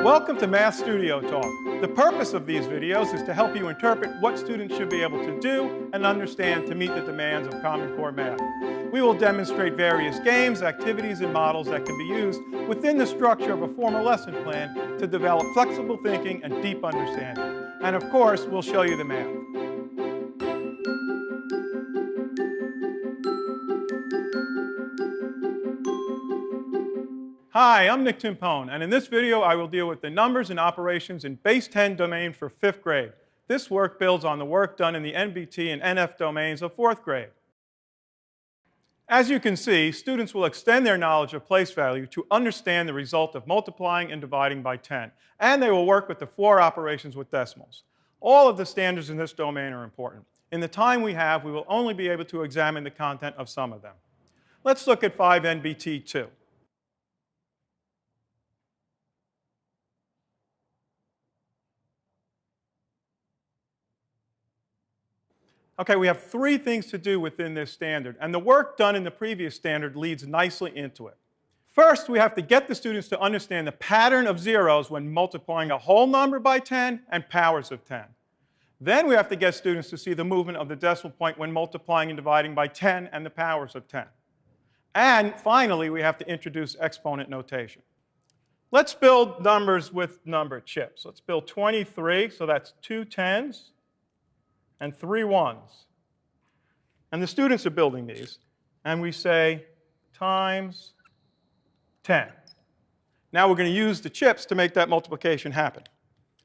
Welcome to Math Studio Talk. The purpose of these videos is to help you interpret what students should be able to do and understand to meet the demands of Common Core Math. We will demonstrate various games, activities, and models that can be used within the structure of a formal lesson plan to develop flexible thinking and deep understanding. And of course, we'll show you the math. Hi, I'm Nick Timpone, and in this video I will deal with the numbers and operations in Base 10 domain for 5th grade. This work builds on the work done in the NBT and NF domains of 4th grade. As you can see, students will extend their knowledge of place value to understand the result of multiplying and dividing by 10, and they will work with the 4 operations with decimals. All of the standards in this domain are important. In the time we have, we will only be able to examine the content of some of them. Let's look at 5NBT2. Okay, we have 3 things to do within this standard, and the work done in the previous standard leads nicely into it. First, we have to get the students to understand the pattern of zeros when multiplying a whole number by 10 and powers of 10. Then we have to get students to see the movement of the decimal point when multiplying and dividing by 10 and the powers of 10. And finally, we have to introduce exponent notation. Let's build numbers with number chips. Let's build 23, so that's 2 10s. And 3 1s. And the students are building these. And we say times 10. Now we're going to use the chips to make that multiplication happen.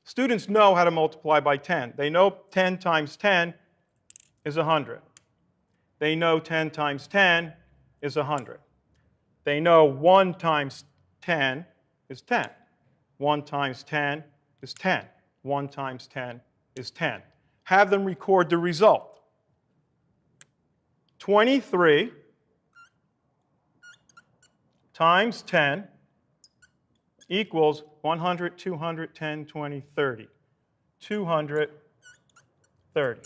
Students know how to multiply by 10. They know 10 times 10 is 100. They know 10 times 10 is 100. They know 1 times 10 is 10. 1 times 10 is 10. 1 times 10 is 10. Have them record the result. 23 times 10 equals 100, 200, 10, 20, 30. 230.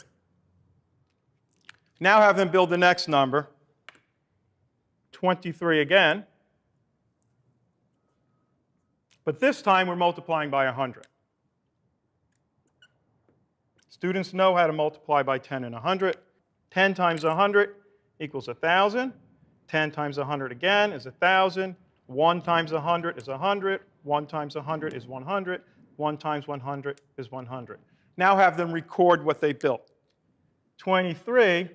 Now have them build the next number, 23 again. But this time we're multiplying by 100. Students know how to multiply by 10 and 100. 10 times 100 equals 1,000. 10 times 100 again is 1,000. 1 times 100 is 100. 1 times 100 is 100. 1 times 100 is 100. Now have them record what they built. 23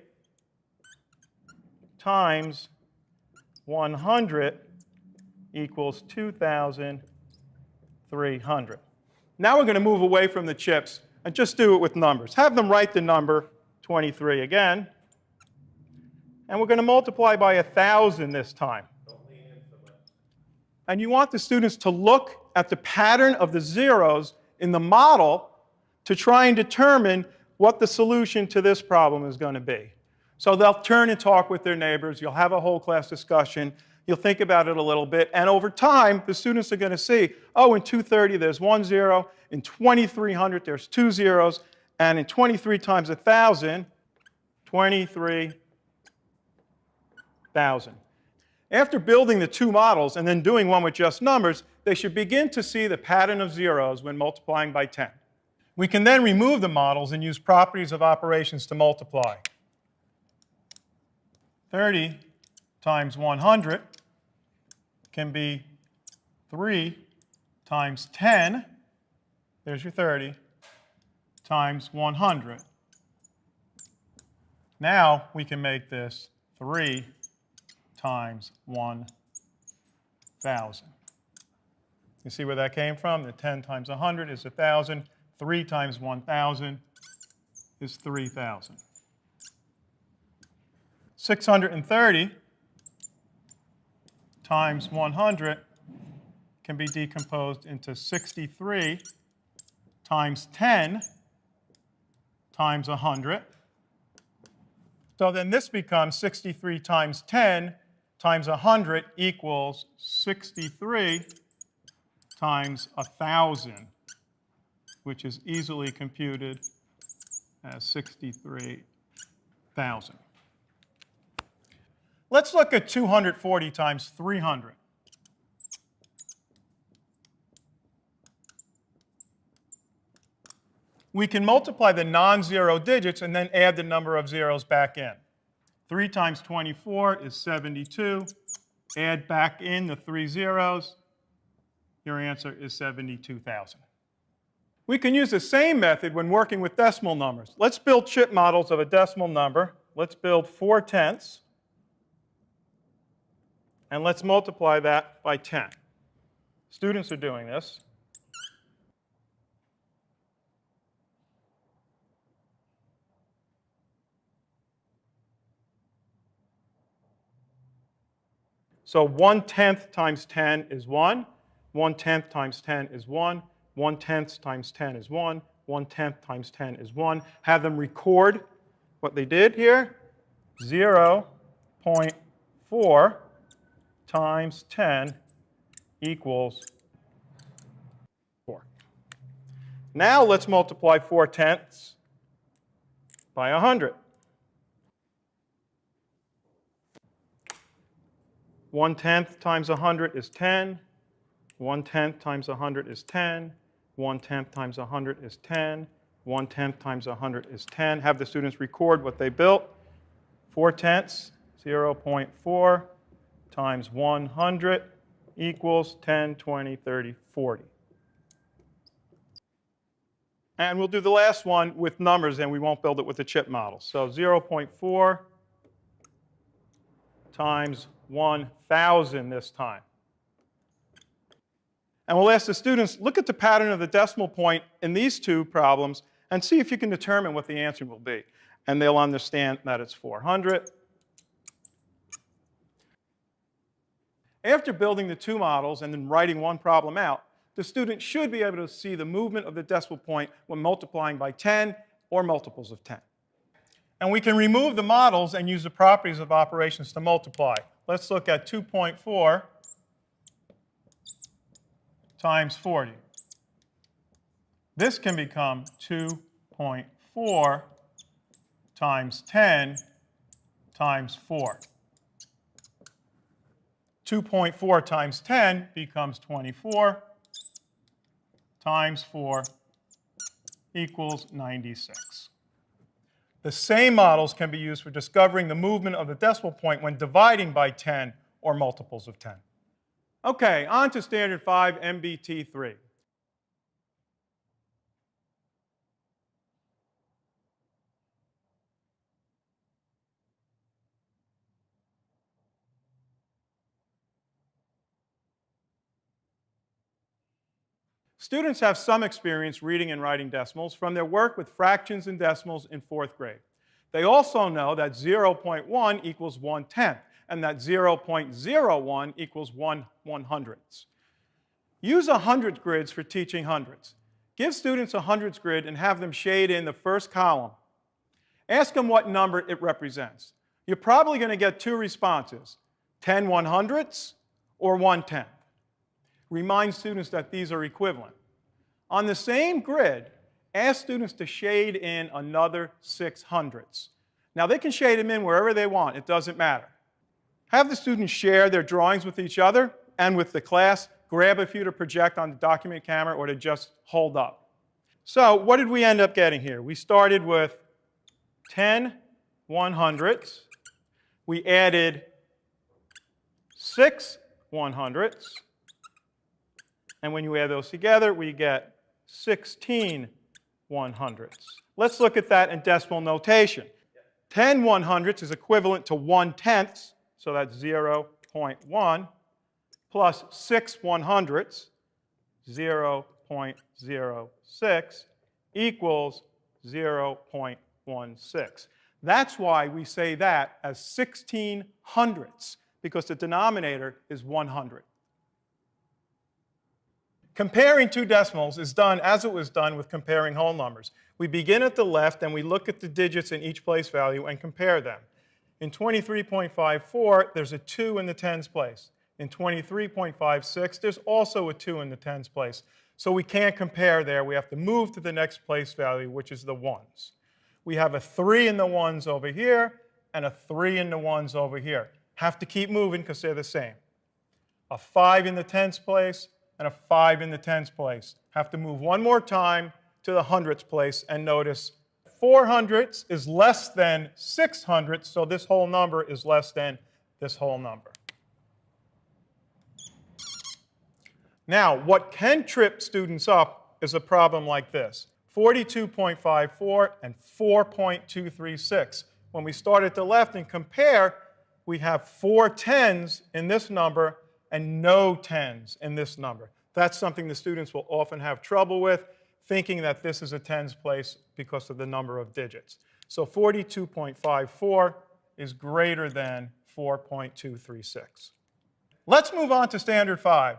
times 100 equals 2,300. Now we're going to move away from the chips and just do it with numbers. Have them write the number 23 again. And we're going to multiply by 1,000 this time. And you want the students to look at the pattern of the zeros in the model to try and determine what the solution to this problem is going to be. So they'll turn and talk with their neighbors. You'll have a whole class discussion. You'll think about it a little bit. And over time, the students are going to see, oh, in 230 there's 1 0. In 2300 there's 2 zeros. And in 23 times 1,000, 23,000. After building the 2 models and then doing one with just numbers, they should begin to see the pattern of zeros when multiplying by 10. We can then remove the models and use properties of operations to multiply. 30 times 100 can be 3 times 10, there's your 30, times 100. Now we can make this 3 times 1,000. You see where that came from? The 10 times 100 is 1,000. 3 times 1,000 is 3,000. 630 times 100 can be decomposed into 63 times 10 times 100. So then this becomes 63 times 10 times 100 equals 63 times 1,000, which is easily computed as 63,000. Let's look at 240 times 300. we can multiply the non-zero digits and then add the number of zeros back in. 3 times 24 is 72. Add back in the 3 zeros. Your answer is 72,000. We can use the same method when working with decimal numbers. Let's build chip models of a decimal number. Let's build 4/10. And let's multiply that by 10. Students are doing this. So 1/10 times 10 is 1. 1/10 times 10 is 1. 1/10 times 10 is 1. 1/10 times 10 is 1. Have them record what they did here. 0.4 times 10 equals 4. Now let's multiply 4/10 by 100. 1/10 times 100 is 10. 1/10 times 100 is 10. 1/10 times 100 is 10. 1/10 times 100 is 10. Have the students record what they built. 4/10, 0.4 times 100 equals 10, 20, 30, 40. And we'll do the last one with numbers, and we won't build it with the chip model. So 0.4 times 1,000 this time. And we'll ask the students, look at the pattern of the decimal point in these two problems and see if you can determine what the answer will be. And they'll understand that it's 400. After building the two models and then writing one problem out, the student should be able to see the movement of the decimal point when multiplying by 10 or multiples of 10. And we can remove the models and use the properties of operations to multiply. Let's look at 2.4 times 40. This can become 2.4 times 10 times 4. 2.4 times 10 becomes 24 times 4 equals 96. The same models can be used for discovering the movement of the decimal point when dividing by 10 or multiples of 10. Okay, on to Standard 5, MBT3. Students have some experience reading and writing decimals from their work with fractions and decimals in 4th grade. They also know that 0.1 equals 1/10, and that 0.01 equals 1/100ths. Use a hundredths grids for teaching hundreds. Give students a hundredths grid and have them shade in the first column. Ask them what number it represents. You're probably going to get two responses, 10 100ths or 1/10. Remind students that these are equivalent. On the same grid, ask students to shade in another 600ths. Now they can shade them in wherever they want, it doesn't matter. Have the students share their drawings with each other and with the class. Grab a few to project on the document camera or to just hold up. So what did we end up getting here? We started with 10 100ths. We added 6 100ths. And when you add those together, we get 16 100ths. Let's look at that in decimal notation. 10 100ths is equivalent to 1/10, so that's 0.1, plus 6 100ths, 0.06, equals 0.16. That's why we say that as 16 hundredths, because the denominator is 100. Comparing two decimals is done as it was done with comparing whole numbers. We begin at the left and we look at the digits in each place value and compare them. In 23.54, there's a 2 in the tens place. In 23.56, there's also a 2 in the tens place. So we can't compare there. We have to move to the next place value, which is the ones. We have a 3 in the ones over here and a 3 in the ones over here. Have to keep moving because they're the same. A 5 in the tens place and a 5 in the tens place. Have to move one more time to the hundredths place and notice 4 hundredths is less than 6 hundredths, so this whole number is less than this whole number. Now, what can trip students up is a problem like this: 42.54 and 4.236. When we start at the left and compare, we have 4 tens in this number and no tens in this number. That's something the students will often have trouble with, thinking that this is a tens place because of the number of digits. So 42.54 is greater than 4.236. Let's move on to standard 5.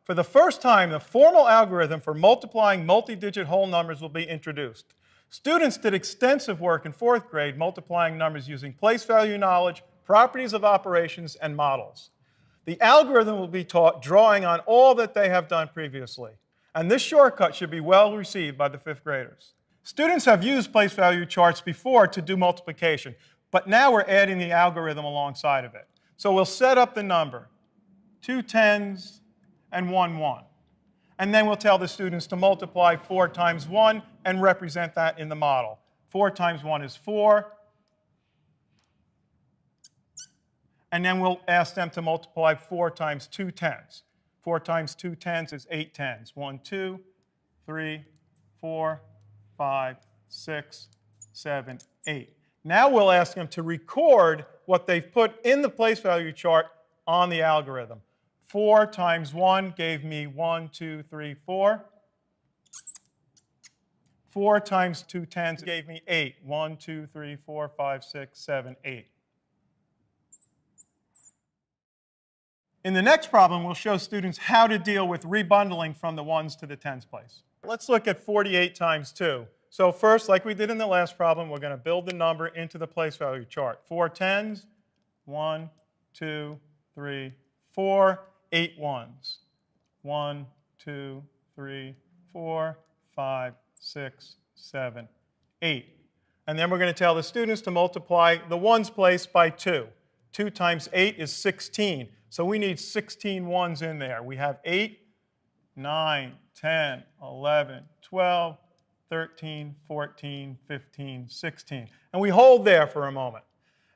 For the first time, the formal algorithm for multiplying multi-digit whole numbers will be introduced. Students did extensive work in 4th grade multiplying numbers using place value knowledge, properties of operations, and models. The algorithm will be taught drawing on all that they have done previously, and this shortcut should be well received by the 5th graders. Students have used place value charts before to do multiplication, but now we're adding the algorithm alongside of it. So we'll set up the number, 2 tens and 1 1. And then we'll tell the students to multiply 4 times 1 and represent that in the model. 4 times 1 is 4. And then we'll ask them to multiply 4 times 2 tens. 4 times 2 tens is 8 tens. 1, 2, 3, 4, 5, 6, 7, 8. Now we'll ask them to record what they've put in the place value chart on the algorithm. 4 times 1 gave me 1, 2, 3, 4. 4 times 2 tens gave me 8. 1, 2, 3, 4, 5, 6, 7, 8. In the next problem, we'll show students how to deal with rebundling from the ones to the tens place. Let's look at 48 times 2. So first, like we did in the last problem, we're going to build the number into the place value chart. 4 tens, 1, 2, 3, 4. 8 ones. 1, 2, 3, 4, 5, 6, 7, 8. And then we're going to tell the students to multiply the ones place by 2. 2 times 8 is 16. So we need 16 ones in there. We have 8, 9, 10, 11, 12, 13, 14, 15, 16. And we hold there for a moment.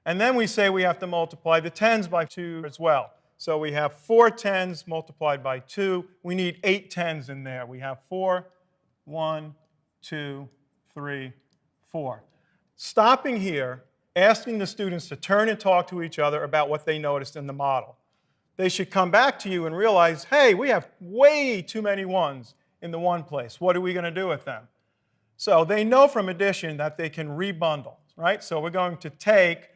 And then we say we have to multiply the tens by 2 as well. So we have 4 tens multiplied by 2. We need 8 tens in there. We have 4, 1, 2, 3, 4. Stopping here, asking the students to turn and talk to each other about what they noticed in the model. They should come back to you and realize, hey, we have way too many ones in the one place. What are we going to do with them? So they know from addition that they can rebundle, right? So we're going to take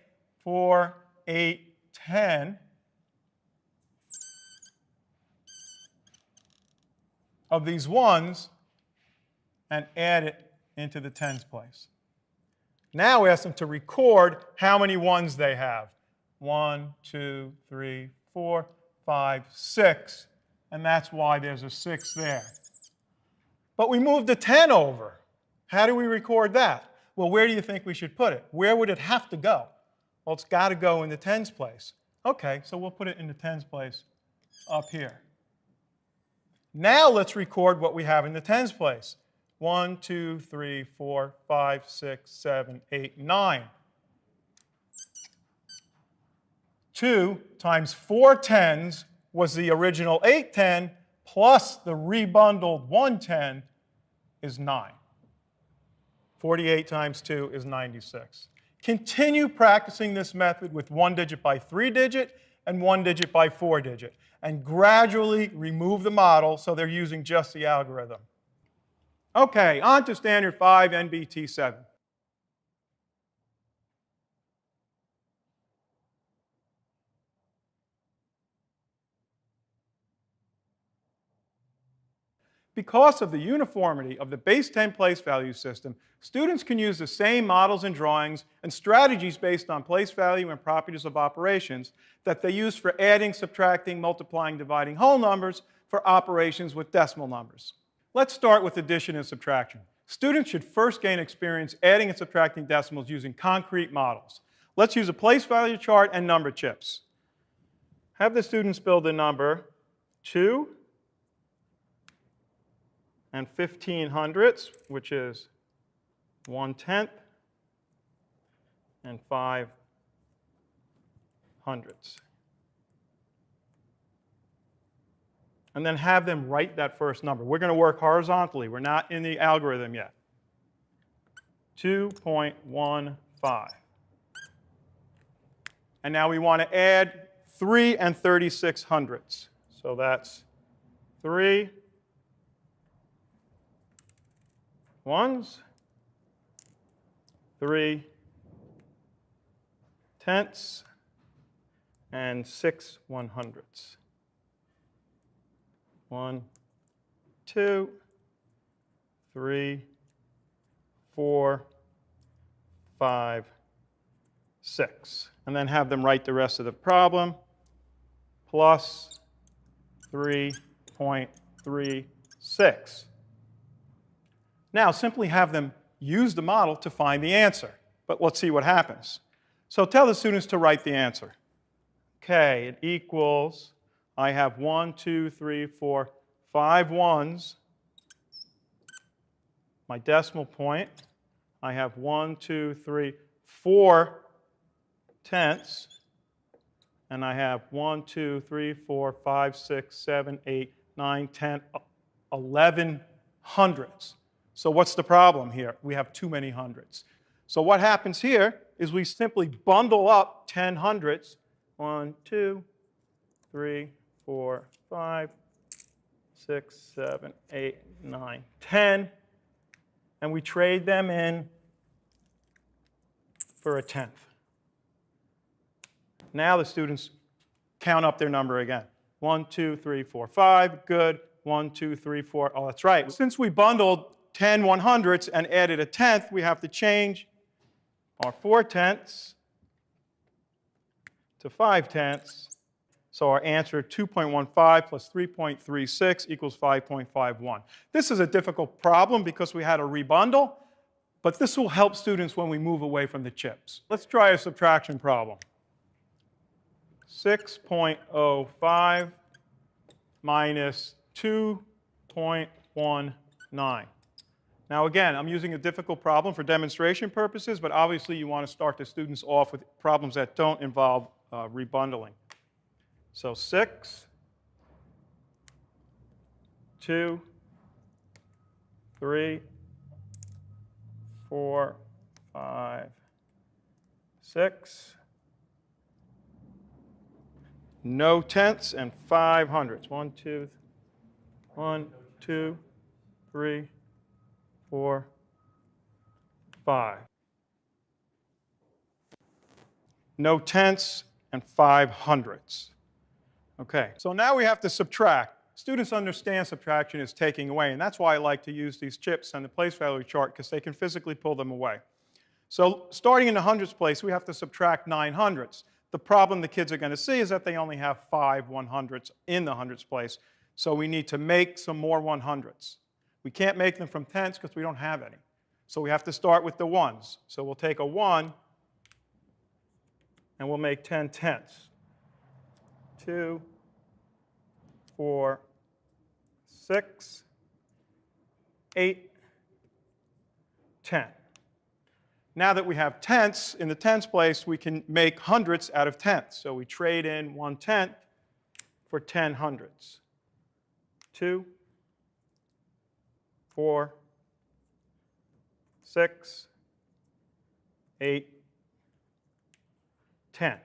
4, 8, 10 of these ones and add it into the tens place. Now we ask them to record how many ones they have. 1, 2, 3, 4, 5, 6. And that's why there's a 6 there. But we moved the 10 over. How do we record that? Well, where do you think we should put it? Where would it have to go? Well, it's got to go in the tens place. OK, so we'll put it in the tens place up here. Now let's record what we have in the tens place. 1, 2, 3, 4, 5, 6, 7, 8, 9. 2 times 4 tens was the original 8 10, plus the rebundled 1 10 is 9. 48 times 2 is 96. Continue practicing this method with 1 digit by 3 digit and 1 digit by 4 digit, and gradually remove the model so they're using just the algorithm. Okay, on to Standard 5, NBT 7. Because of the uniformity of the base 10 place value system, students can use the same models and drawings and strategies based on place value and properties of operations that they use for adding, subtracting, multiplying, dividing whole numbers for operations with decimal numbers. Let's start with addition and subtraction. Students should first gain experience adding and subtracting decimals using concrete models. Let's use a place value chart and number chips. Have the students build a number 2 and 1500ths, which is 1/10 and 500ths. And then have them write that first number. We're going to work horizontally. We're not in the algorithm yet. 2.15. And now we want to add 3 and 3600ths. So that's 3 ones, 3 tenths, and 6 100ths. 1, 2, 3, 4, 5, 6. And then have them write the rest of the problem. Plus 3.36. Now, simply have them use the model to find the answer. But let's see what happens. So tell the students to write the answer. Okay, it equals, I have 1, 2, 3, 4, 5 ones. My decimal point, I have 1, 2, 3, 4 tenths. And I have 1, 2, 3, 4, 5, 6, 7, 8, 9, 10, 11 hundredths. So what's the problem here? We have too many hundredths. So what happens here is we simply bundle up 10 hundredths. 1, 2, 3, 4, 5, 6, 7, 8, 9, 10. And we trade them in for a tenth. Now the students count up their number again. 1, 2, 3, 4, 5. Good. 1, 2, 3, 4. Oh, that's right. Since we bundled 10 100ths and added a tenth, we have to change our 4 tenths to 5 tenths. So our answer, 2.15 plus 3.36 equals 5.51. This is a difficult problem because we had a rebundle, but this will help students when we move away from the chips. Let's try a subtraction problem. 6.05 minus 2.19. Now again, I'm using a difficult problem for demonstration purposes, but obviously you want to start the students off with problems that don't involve rebundling. So 6, 2, 3, 4, 5, 6. No tenths and 5 hundredths. 1, 2, 3, 4, 5. No tenths and 5 hundredths. Okay, so now we have to subtract. Students understand subtraction is taking away, and that's why I like to use these chips and the place value chart, because they can physically pull them away. So starting in the hundredths place, we have to subtract 9 hundredths. The problem the kids are going to see is that they only have 5 100ths in the hundredths place, so we need to make some more 100ths. We can't make them from tenths because we don't have any. So we have to start with the ones. So we'll take a 1, and we'll make 10 tenths. 2, 4, 6, 8, 10. Now that we have tenths, in the tenths place, we can make hundredths out of tenths. So we trade in 1/10 for 10 hundredths. 2, 4, 6, 8, 10.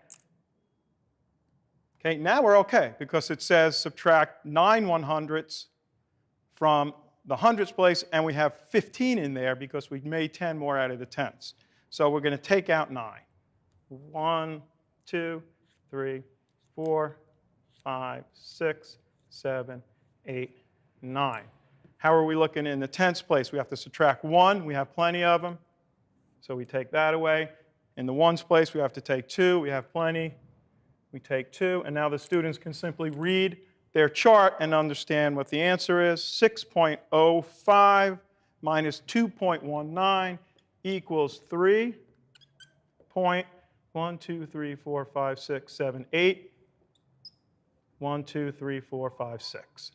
Okay, now we're okay because it says subtract 9 100ths from the hundredths place, and we have 15 in there because we made 10 more out of the tenths. So we're going to take out 9. 1, 2, 3, 4, 5, 6, 7, 8, 9. How are we looking in the tenths place? We have to subtract 1. We have plenty of them, so we take that away. In the ones place, we have to take 2. We have plenty. We take 2, and now the students can simply read their chart and understand what the answer is. 6.05 minus 2.19 equals 3.1, 2, 3, 4, 5, 6, 7, 8, 1, 2, 3, 4, 5, 6.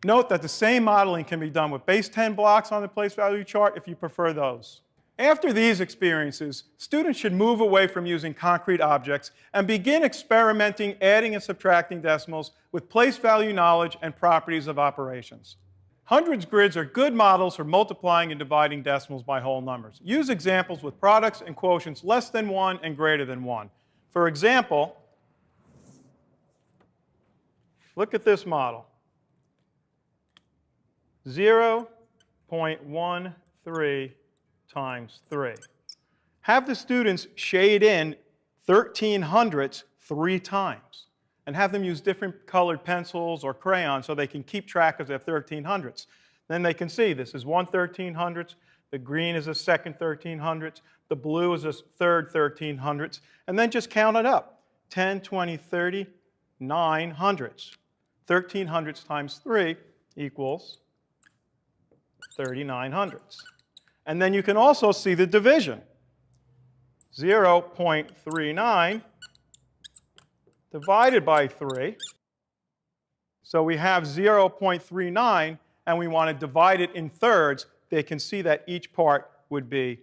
Note that the same modeling can be done with base 10 blocks on the place value chart if you prefer those. After these experiences, students should move away from using concrete objects and begin experimenting, adding and subtracting decimals with place value knowledge and properties of operations. Hundreds grids are good models for multiplying and dividing decimals by whole numbers. Use examples with products and quotients less than 1 and greater than 1. For example, look at this model. 0.13 times 3. Have the students shade in 1300ths 3 times and have them use different colored pencils or crayons so they can keep track of their 1300ths. Then they can see this is 1 1300th, the green is a second 1300th, the blue is a third 1300ths, and then just count it up. 10, 20, 30, 900ths. 1300ths times 3 equals 3900ths. And then you can also see the division. 0.39 divided by 3. So we have 0.39, and we want to divide it in thirds. They can see that each part would be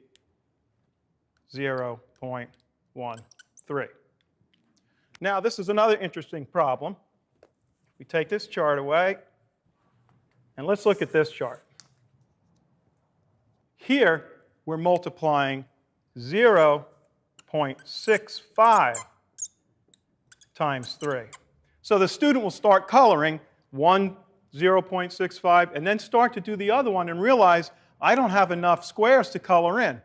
0.13. Now, this is another interesting problem. We take this chart away, and let's look at this chart. Here, we're multiplying 0.65 times 3. So the student will start coloring 0.65, and then start to do the other one and realize, I don't have enough squares to color in.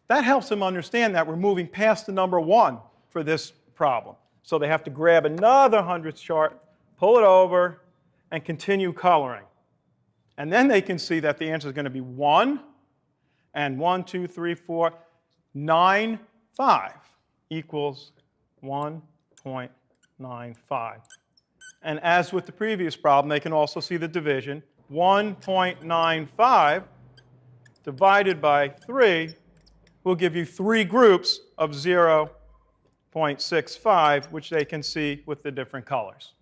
That helps them understand that we're moving past the number 1 for this problem. So they have to grab another hundredths chart, pull it over, and continue coloring. And then they can see that the answer is going to be 1, and 1, 2, 3, 4, 9, 5 equals 1.95. And as with the previous problem, they can also see the division. 1.95 divided by 3 will give you 3 groups of 0.65, which they can see with the different colors.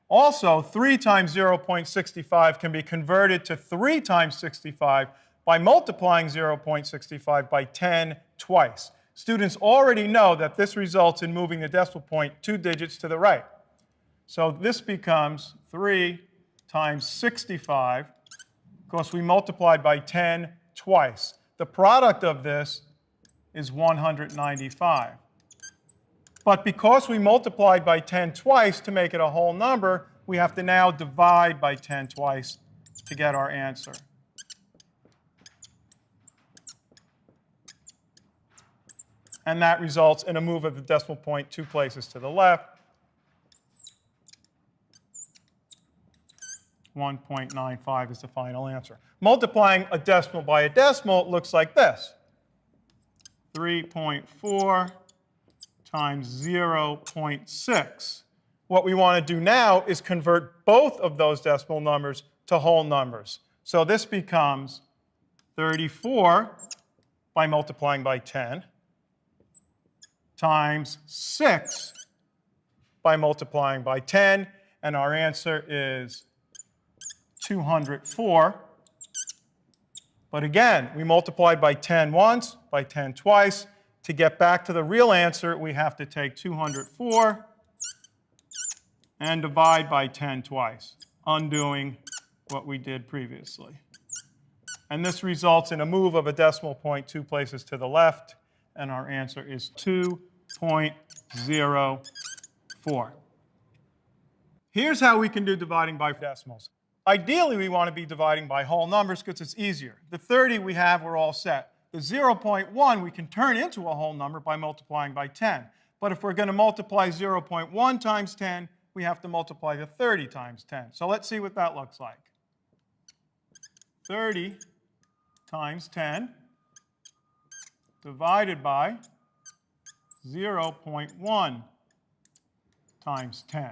Also, 3 times 0.65 can be converted to 3 times 65 by multiplying 0.65 by 10 twice. Students already know that this results in moving the decimal point 2 digits to the right. So this becomes 3 times 65, because we multiplied by 10 twice. The product of this is 195. But because we multiplied by 10 twice to make it a whole number, we have to now divide by 10 twice to get our answer. And that results in a move of the decimal point 2 places to the left. 1.95 is the final answer. Multiplying a decimal by a decimal looks like this. 3.4 times 0.6. What we want to do now is convert both of those decimal numbers to whole numbers. So this becomes 34 by multiplying by 10 times 6 by multiplying by 10, and our answer is 204. But again, we multiplied by 10 once, by 10 twice. To get back to the real answer, we have to take 204 and divide by 10 twice, undoing what we did previously. And this results in a move of a decimal point 2 places to the left, and our answer is 2.04. Here's how we can do dividing by decimals. Ideally, we want to be dividing by whole numbers because it's easier. The 30 we have, we're all set. The 0.1 we can turn into a whole number by multiplying by 10. But if we're going to multiply 0.1 times 10, we have to multiply the 30 times 10. So let's see what that looks like. 30 times 10 divided by 0.1 times 10.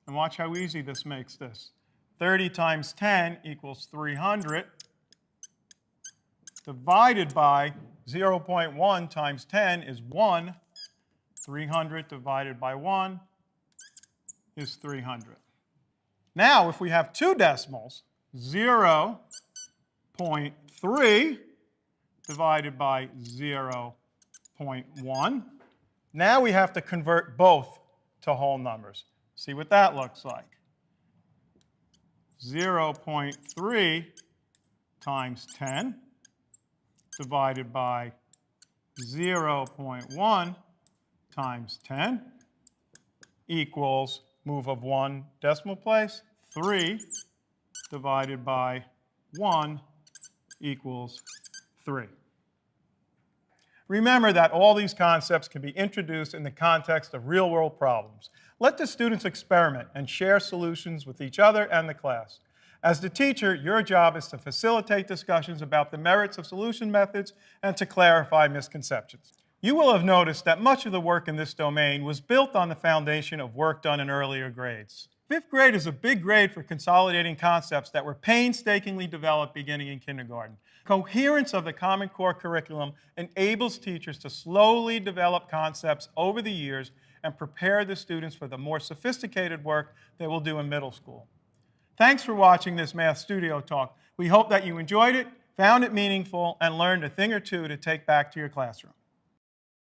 And watch how easy this makes this. 30 times 10 equals 300 divided by 0.1 times 10 is 1. 300 divided by 1 is 300. Now, if we have two decimals, 0.3 divided by 0.1, now we have to convert both to whole numbers. See what that looks like. 0.3 times 10 divided by 0.1 times 10 equals, move of one decimal place, 3 divided by 1 equals 3. Remember that all these concepts can be introduced in the context of real-world problems. Let the students experiment and share solutions with each other and the class. As the teacher, your job is to facilitate discussions about the merits of solution methods and to clarify misconceptions. You will have noticed that much of the work in this domain was built on the foundation of work done in earlier grades. Fifth grade is a big grade for consolidating concepts that were painstakingly developed beginning in kindergarten. Coherence of the Common Core curriculum enables teachers to slowly develop concepts over the years and prepare the students for the more sophisticated work they will do in middle school. Thanks for watching this Math Studio Talk. We hope that you enjoyed it, found it meaningful, and learned a thing or two to take back to your classroom.